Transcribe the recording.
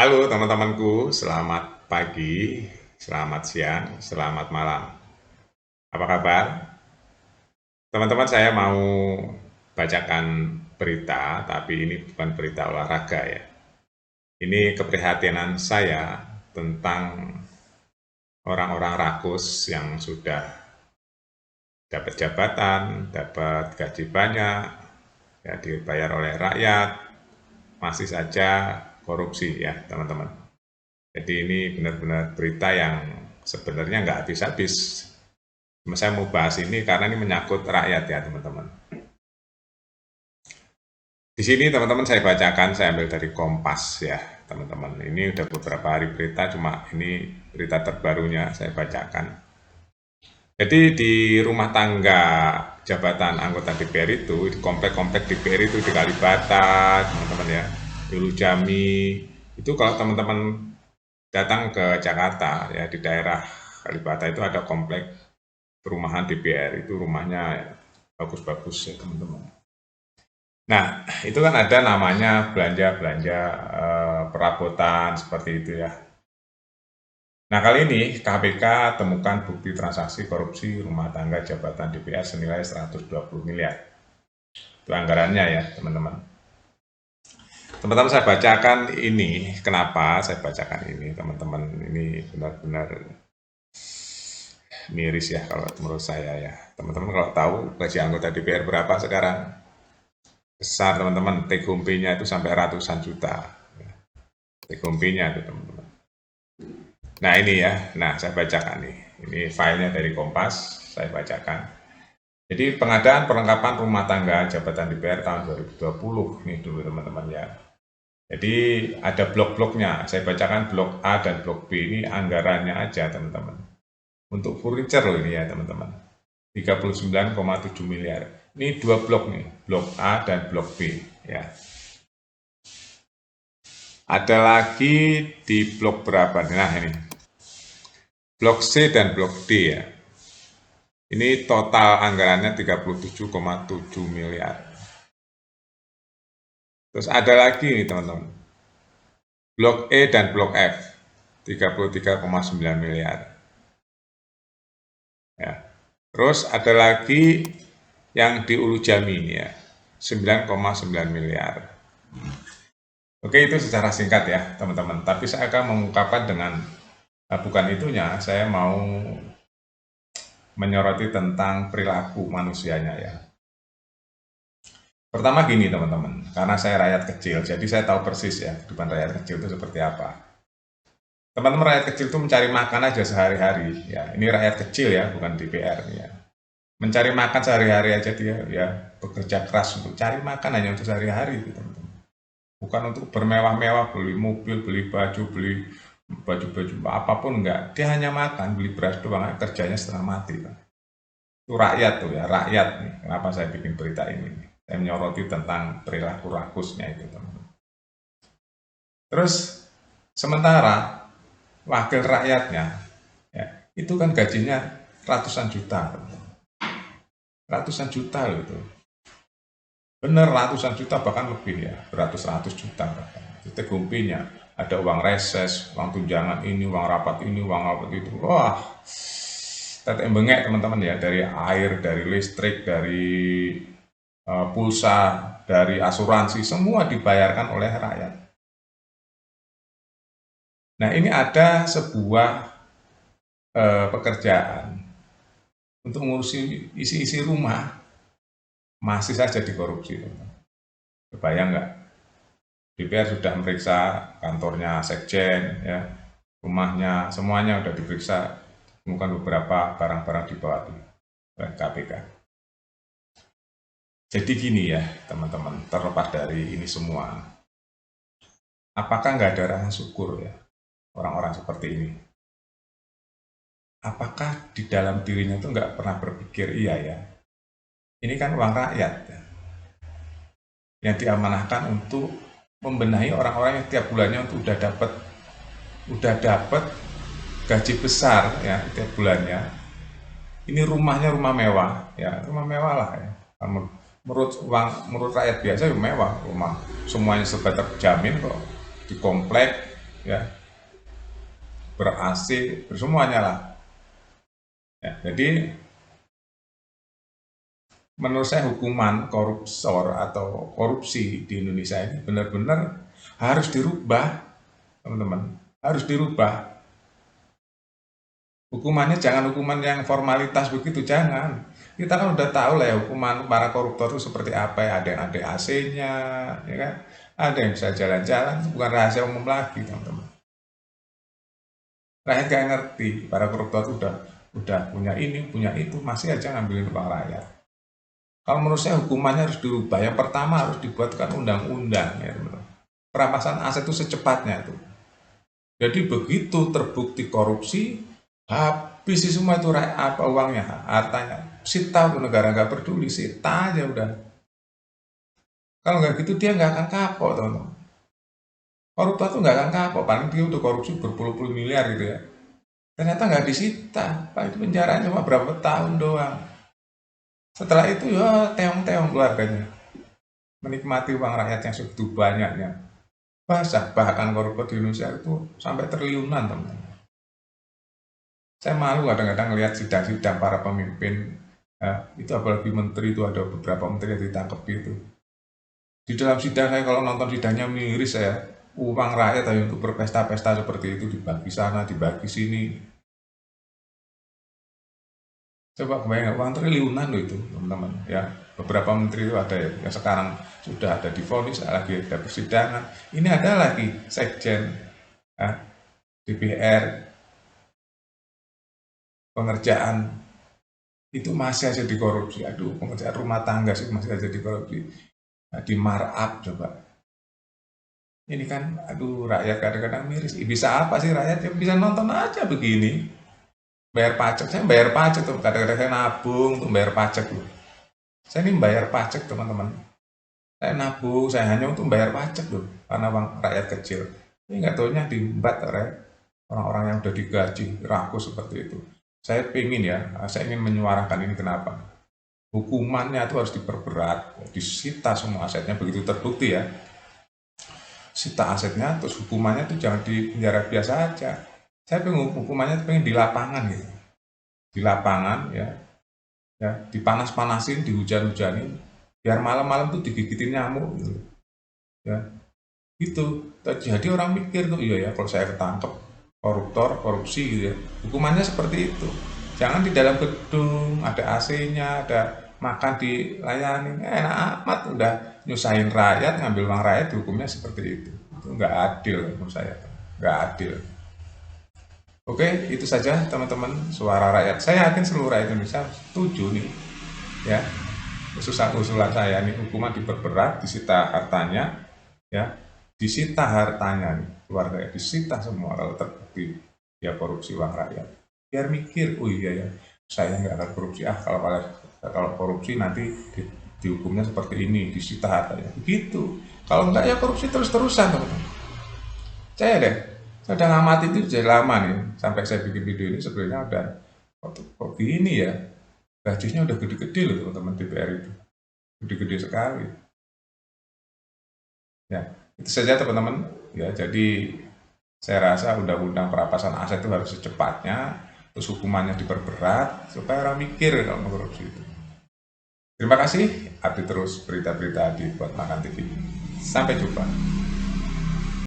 Halo teman-temanku, selamat pagi, selamat siang, selamat malam. Apa kabar? Teman-teman, saya mau bacakan berita, tapi ini bukan berita olahraga ya. Ini keprihatinan saya tentang orang-orang rakus yang sudah dapat jabatan, dapat gaji banyak, ya dibayar oleh rakyat, masih saja korupsi ya teman-teman. Jadi ini benar-benar berita yang sebenarnya nggak habis-habis. Saya mau bahas ini karena ini menyangkut rakyat ya teman-teman. Di sini teman-teman saya bacakan, saya ambil dari Kompas ya teman-teman. Ini udah beberapa hari berita, cuma ini berita terbarunya saya bacakan. Jadi di rumah tangga jabatan anggota DPR itu, di komplek-komplek DPR itu di Kalibata, teman-teman ya, di Ulu Jami, itu kalau teman-teman datang ke Jakarta ya di daerah Kalibata itu ada komplek perumahan DPR, itu rumahnya bagus-bagus ya teman-teman. Nah, itu kan ada namanya belanja-belanja perabotan seperti itu ya. Nah, kali ini KPK temukan bukti transaksi korupsi rumah tangga jabatan DPR senilai 120 miliar. Itu anggarannya ya, teman-teman. Teman-teman, saya bacakan ini. Kenapa saya bacakan ini, teman-teman? Ini benar-benar miris ya kalau menurut saya ya. Teman-teman kalau tahu gaji anggota DPR berapa sekarang? Besar teman-teman, take home pay-nya itu sampai ratusan juta. Take home pay-nya itu teman-teman. Nah ini ya, nah saya bacakan nih. Ini filenya dari Kompas, saya bacakan. Jadi pengadaan perlengkapan rumah tangga jabatan DPR tahun 2020 nih dulu teman-teman ya. Jadi ada blok-bloknya, saya bacakan blok A dan blok B ini anggarannya aja teman-teman. Untuk furniture loh ini ya teman-teman. 39,7 miliar. Ini dua blok nih, blok A dan blok B ya. Ada lagi di blok berapa? Nah ini, blok C dan blok D ya. Ini total anggarannya 37,7 miliar. Terus ada lagi nih teman-teman, blok E dan blok F 33,9 miliar. Ya. Terus ada lagi yang di Ulu Jami ya 9,9 miliar. Oke, itu secara singkat ya teman-teman. Tapi saya akan mengungkapkan dengan bukan itunya, saya mau menyoroti tentang perilaku manusianya ya. Pertama gini teman-teman, karena saya rakyat kecil, jadi saya tahu persis ya kehidupan rakyat kecil itu seperti apa. Teman-teman rakyat kecil itu mencari makan aja sehari-hari ya. Ini rakyat kecil ya, bukan DPR ya. Mencari makan sehari-hari aja dia ya bekerja keras untuk cari makan hanya untuk sehari-hari itu teman-teman. Bukan untuk bermewah-mewah, beli mobil, beli baju, beli baju-baju apapun enggak. Dia hanya makan, beli beras doang, kerjanya setengah mati. Kan. Itu rakyat tuh ya, rakyat nih. Kenapa saya bikin berita ini? Saya menyoroti tentang perilaku rakusnya itu teman-teman. Terus sementara wakil rakyatnya ya, itu kan gajinya ratusan juta. Ratusan juta loh itu. Bener ratusan juta bahkan lebih ya, beratus-ratus juta bahkan. Itu gumpinya. Ada uang reses, uang tunjangan ini, uang rapat ini, uang rapat itu. Wah, tetek bengek teman-teman ya, dari air, dari listrik, dari pulsa, dari asuransi, semua dibayarkan oleh rakyat. Nah ini ada sebuah pekerjaan untuk mengurusi isi-isi rumah, masih saja dikorupsi. Kebayang nggak? DPR sudah memeriksa kantornya Sekjen, ya, rumahnya, semuanya sudah diperiksa, temukan beberapa barang-barang di bawah KPK. Jadi gini ya teman-teman, terlepas dari ini semua, apakah nggak ada rasa syukur ya orang-orang seperti ini? Apakah di dalam dirinya itu nggak pernah berpikir iya ya, ini kan uang rakyat ya, yang diamanahkan untuk membenahi orang-orang yang tiap bulannya untuk udah dapat gaji besar ya tiap bulannya. Ini rumahnya rumah mewah ya, rumah mewah lah ya. Menurut rakyat biasa mewah rumah, semuanya serba terjamin kok, di komplek, ya, ber-AC, bersemuanya lah. Ya, jadi menurut saya hukuman korupsor atau korupsi di Indonesia ini benar-benar harus dirubah, teman-teman. Harus dirubah. Hukumannya jangan hukuman yang formalitas begitu, jangan. Kita kan udah tahu lah ya hukuman para koruptor itu seperti apa ya. Ada yang ada AC-nya, ya kan? Ada yang bisa jalan-jalan, itu bukan rahasia umum lagi, teman-teman. Rakyat gak ngerti, para koruptor itu udah punya ini, punya itu, masih aja ngambilin uang rakyat. Kalau menurut saya hukumannya harus dirubah. Yang pertama harus dibuatkan undang-undang ya teman-teman. Perampasan aset itu secepatnya itu. Jadi begitu terbukti korupsi, habis semua itu apa uangnya, hartanya. Sita tuh negara nggak peduli, sita aja udah. Kalau nggak gitu dia nggak akan kapok teman-teman. Koruptor tuh nggak akan kapok, paling dia udah korupsi berpuluh-puluh miliar gitu ya. Ternyata nggak disita, paling penjaranya cuma berapa tahun doang. Setelah itu ya teong-teong keluarganya. Menikmati uang rakyat yang segitu banyaknya. Bahkan koruptor di Indonesia itu sampai triliunan teman. Saya malu kadang-kadang lihat sidang-sidang para pemimpin, itu apalagi menteri itu ada beberapa menteri yang ditangkap itu. Di dalam sidang saya kalau nonton sidangnya miris saya, uang rakyat hanya untuk berpesta-pesta seperti itu dibagi sana, dibagi sini. Coba kebayang uang triliunan loh itu teman-teman ya. Beberapa menteri itu ada ya, yang sekarang sudah ada divonis, lagi ada persidangan. Ini ada lagi sekjen DPR, pengerjaan itu masih aja dikorupsi. Aduh, pengerjaan rumah tangga sih masih aja dikorupsi. Nah, di markup coba. Ini kan, aduh, rakyat kadang-kadang miris. Bisa apa sih rakyat? Ya bisa nonton aja begini. Bayar pajak, saya bayar pajak tuh. Kadang-kadang saya nabung untuk bayar pajak loh. Saya ini bayar pajak teman-teman. Saya nabung, saya hanya untuk bayar pajak loh. Karena uang rakyat kecil. Ini nggak taunya diembat oleh orang-orang yang udah digaji, rakus seperti itu. Saya ingin ya, saya ingin menyuarakan ini kenapa. Hukumannya itu harus diperberat, disita semua asetnya begitu terbukti ya. Sita asetnya, terus hukumannya itu jangan di penjara biasa aja. Saya pengen hukumannya pengen di lapangan gitu. Di lapangan ya, dipanas-panasin, dihujan-hujanin, biar malam-malam tuh digigitin nyamuk gitu. Ya, gitu. Jadi orang mikir tuh, iya ya kalau saya ketangkep koruptor, korupsi gitu ya. Hukumannya seperti itu. Jangan di dalam gedung, ada AC-nya, ada makan dilayani. Enak amat udah nyusahin rakyat, ngambil uang rakyat, hukumnya seperti itu. Itu nggak adil menurut saya. Nggak adil. Oke, itu saja teman-teman suara rakyat. Saya yakin seluruh rakyat Indonesia setuju nih. Ya, usulan saya nih hukuman diperberat, disita hartanya, ya, disita hartanya nih, keluarga disita semua kalau terbukti ya korupsi uang rakyat. Biar mikir, oh iya ya, saya nggak akan korupsi. Kalau korupsi nanti dihukumnya seperti ini, disita hartanya. Begitu. Kalau enggak ya korupsi terus-terusan teman-teman. Saya deh, saya udah ngamati itu sudah lama nih, sampai saya bikin video ini sebenarnya udah kok gini ya, gajinya udah gede-gede loh teman-teman DPR itu, gede-gede sekali. Ya, itu saja teman-teman. Ya, jadi saya rasa undang-undang perampasan aset itu harus secepatnya, terus hukumannya diperberat supaya orang mikir kalau mau korupsi itu. Terima kasih, update terus berita-berita di Buat Makan TV. Sampai jumpa.